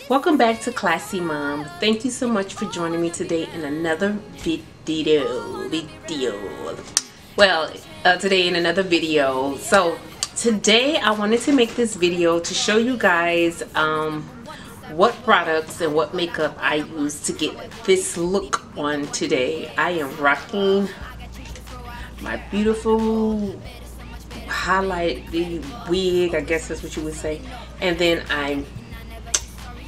Welcome back to Classy Mom. Thank you so much for joining me today in another video. Today in another video. So today I wanted to make this video to show you guys what products and what makeup I use to get this look on today. I am rocking my beautiful highlight wig, I guess that's what you would say, and then I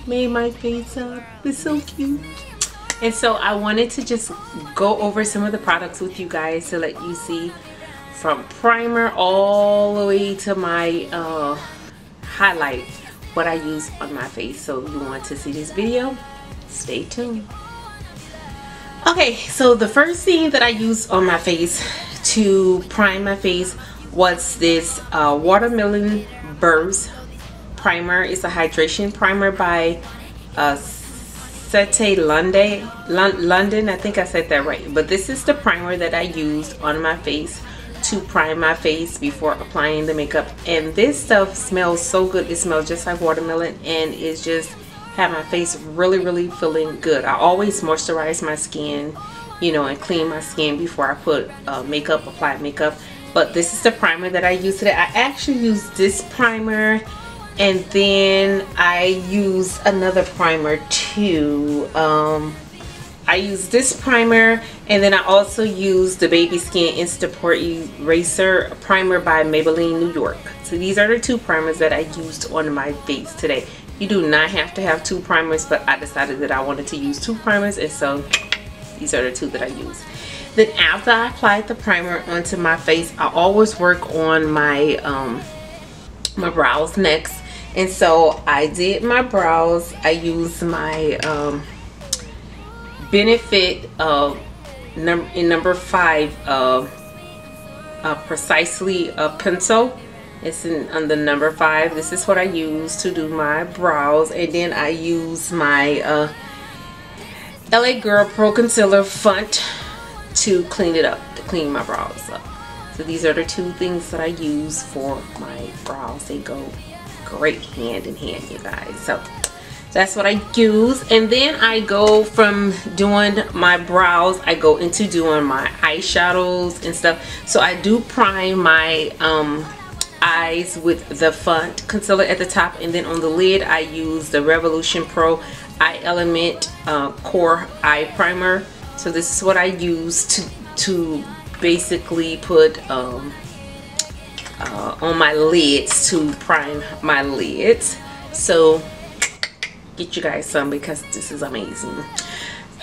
made my face up. It's so cute. And so I wanted to just go over some of the products with you guys to let you see from primer all the way to my highlight what I use on my face. So if you want to see this video, stay tuned. Okay, so the first thing that I used on my face to prime my face was this Watermelon Burst primer. It's a hydration primer by Ciate London. I think I said that right. But this is the primer that I used on my face to prime my face before applying the makeup. And this stuff smells so good. It smells just like watermelon, and it's just have my face really feeling good. I always moisturize my skin, you know, and clean my skin before I put apply makeup. But this is the primer that I use today. I actually use this primer, and then I use another primer too. I use this primer, and then I also use the Babyskin Instant Pore Eraser primer by Maybelline New York. So these are the two primers that I used on my face today. You do not have to have two primers, but I decided that I wanted to use two primers, and so these are the two that I use. Then after I applied the primer onto my face, I always work on my my brows next. And so I did my brows. I used my Benefit in number 5 Precisely pencil. It's on the number 5. This is what I use to do my brows. And then I use my LA Girl Pro Concealer Font to clean it up, to clean my brows up. So these are the two things that I use for my brows. They go great hand in hand, you guys. So that's what I use. And then I go from doing my brows, I go into doing my eyeshadows and stuff. So I do prime my eyes with the Font concealer at the top, and then on the lid I use the Revolution Pro Eye Element Core Eye Primer. So this is what I use to basically put on my lids, to prime my lids. So get you guys some, because this is amazing.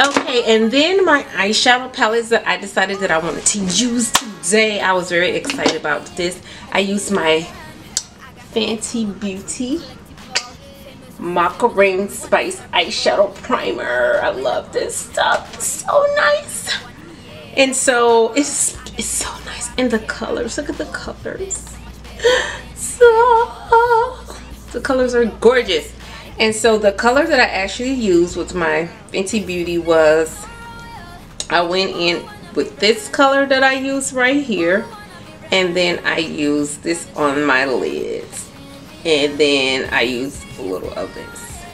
Okay, and then my eyeshadow palettes that I decided that I wanted to use today. I was very excited about this. I used my Fenty Beauty Macaron Spice eyeshadow primer. I love this stuff. It's so nice. And so it's so nice. And the colors, look at the colors. So the colors are gorgeous. And so the color that I actually used with my Fenty Beauty was, I went in with this color that I use right here, and then I used this on my lids, and then I used a little of this.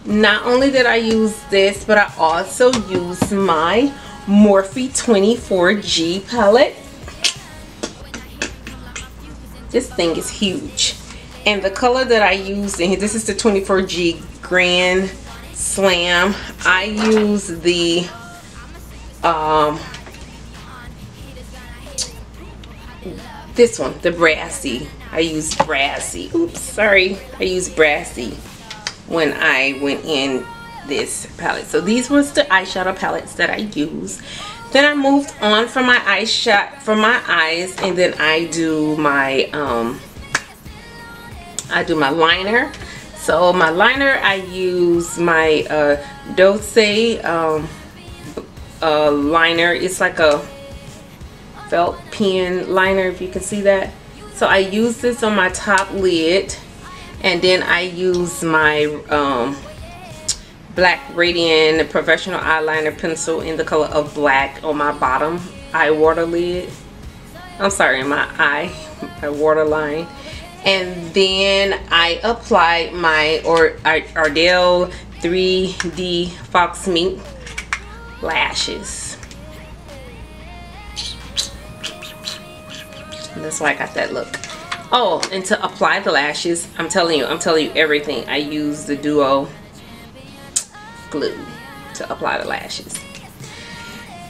Not only did I use this, but I also used my Morphe 24G palette. This thing is huge. And the color that I used, and this is the 24G Grand Slam. I use the this one, the Brassy. I used Brassy. Oops, sorry. I used Brassy when I went in this palette. So these was the eyeshadow palettes that I used. Then I moved on from my eyes, and then I do my liner. So my liner, I use my Joucce liner. It's like a felt pen liner, if you can see that. So I use this on my top lid, and then I use my black Radiance professional eyeliner pencil in the color of black on my bottom eye water lid. I'm sorry, my waterline. And then I apply my Ardell 3D FauxMink lashes. And that's why I got that look. Oh, and to apply the lashes, I'm telling you everything. I use the Duo glue to apply the lashes.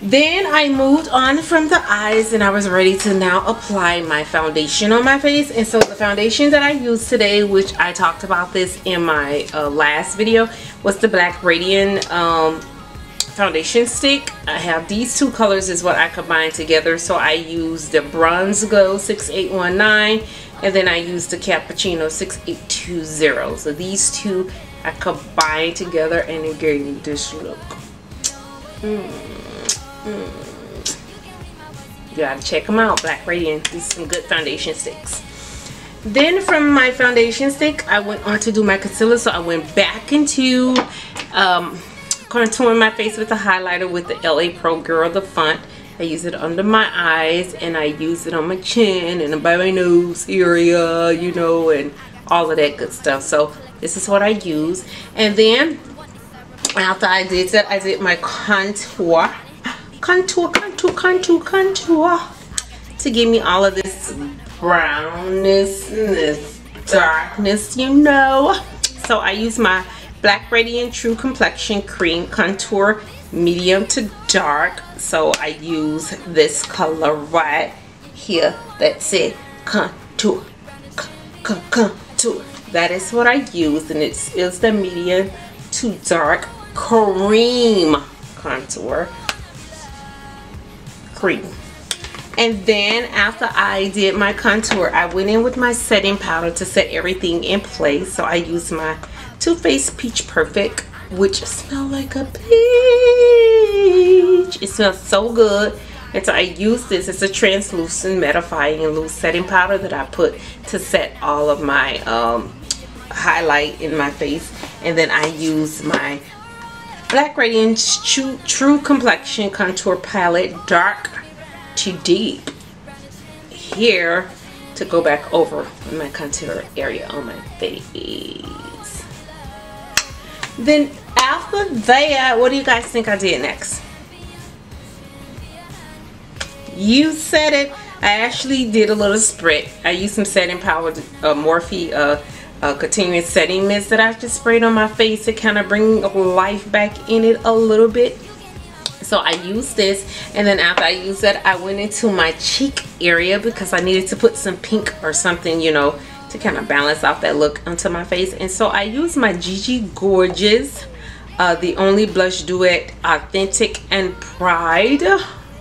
Then I moved on from the eyes and I was ready to now apply my foundation on my face. And so the foundation that I used today, which I talked about this in my last video, was the Black Radiance foundation stick. I have these two colors is what I combined together. So I used the Bronze Glow 6819 and then I used the Cappuccino 6820. So these two I combined together and it gave me this look. You gotta check them out. Black Radiance. These are some good foundation sticks. Then from my foundation stick I went on to do my concealer. So I went back into contouring my face with a highlighter with the LA Pro Girl the font. I use it under my eyes and I use it on my chin and by my nose area, you know, and all of that good stuff. So this is what I use. And then after I did that, I did my contour to give me all of this brownness and this darkness, you know. So I use my Black Radiance True Complexion Cream Contour Medium to Dark. So I use this color right here that said contour. That is what I use, and it is the medium to dark cream contour. Cream. And then after I did my contour, I went in with my setting powder to set everything in place. So I used my Too Faced Peach Perfect, which smells like a peach. It smells so good. And so I use this. It's a translucent mattifying and loose setting powder that I put to set all of my highlight in my face. And then I use my Black Radiance True Complexion Contour Palette Dark to Deep here to go back over my contour area on my face. Then after that, what do you guys think I did next? You said it. I actually did a little spread. I used some setting powder, Morphe continuous setting mist that I just sprayed on my face to kind of bring life back in it a little bit. So I used this, and then after I used that, I went into my cheek area because I needed to put some pink or something, you know, to kind of balance out that look onto my face. And so I used my Gigi Gorgeous The Only Blush Duet Authentic and Pride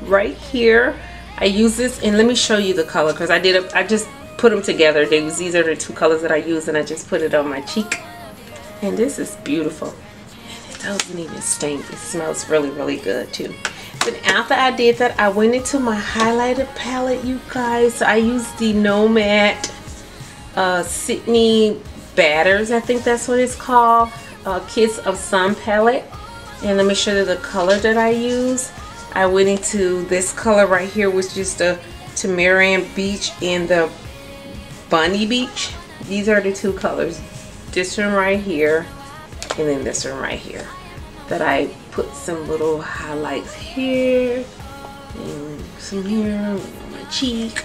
right here. I use this, and let me show you the color because I just put them together. These are the two colors that I use, and I just put it on my cheek, and this is beautiful. It doesn't even stink. It smells really, really good too. Then after I did that, I went into my highlighter palette, you guys. I used the Nomad Sydney Batters, I think that's what it's called, Kiss of Sun palette. And let me show you the color that I use. I went into this color right here, which is the Tamarind Beach and the Bunny Beach. These are the two colors. This one right here, and then this one right here, that I put some little highlights here and some here on my cheek.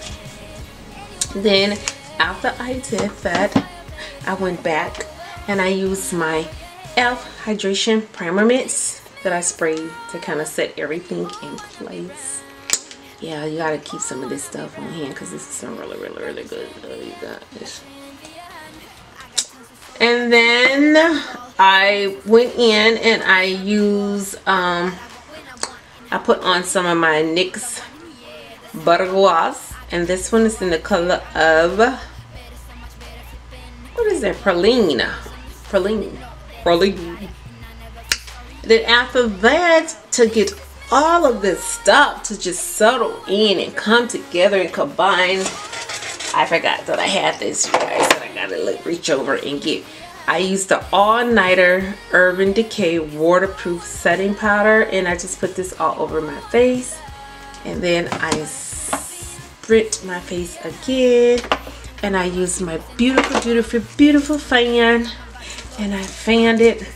Then after I did that, I went back and I used my e.l.f. Hydration Primer Mist that I sprayed to kind of set everything in place. Yeah, you gotta keep some of this stuff on hand because this is some really, really, really good. You got this. And then I went in and I used, I put on some of my NYX Butter Gloss. And this one is in the color of, what is that? Praline. Then after that, to get all of this stuff to just settle in and come together and combine, I forgot that I had this, you guys, that I gotta reach over and get. I used the All Nighter Urban Decay Waterproof Setting Powder, and I just put this all over my face. And then I spritz my face again. and I used my beautiful, beautiful, beautiful fan, and I fanned it,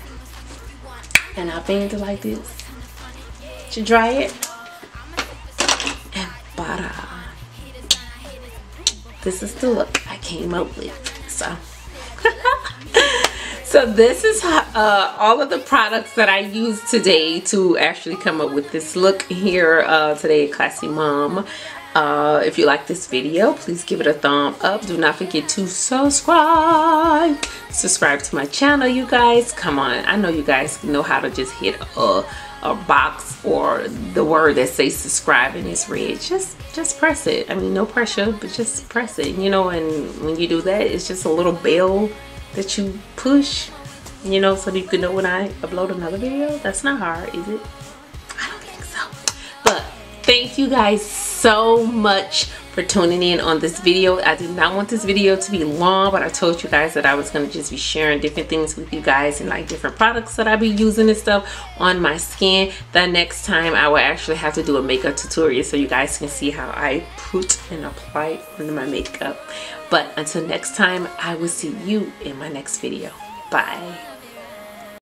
and I fanned it like this to dry it, and butter. This is the look I came up with. So this is all of the products that I used today to actually come up with this look here today at Classy Mom. If you like this video, please give it a thumb up. Do not forget to subscribe to my channel, you guys. Come on, I know you guys know how to just hit a box or the word that says subscribe and it's red. Just press it. I mean, no pressure, but just press it, you know. And when you do that, it's just a little bell that you push, you know, so you can know when I upload another video. That's not hard, is it? I don't think so. But thank you guys so much for tuning in on this video. I did not want this video to be long, but I told you guys that I was going to just be sharing different things with you guys and like different products that I be using and stuff on my skin. The next time I will actually have to do a makeup tutorial so you guys can see how I put and apply under my makeup. But until next time, I will see you in my next video. Bye.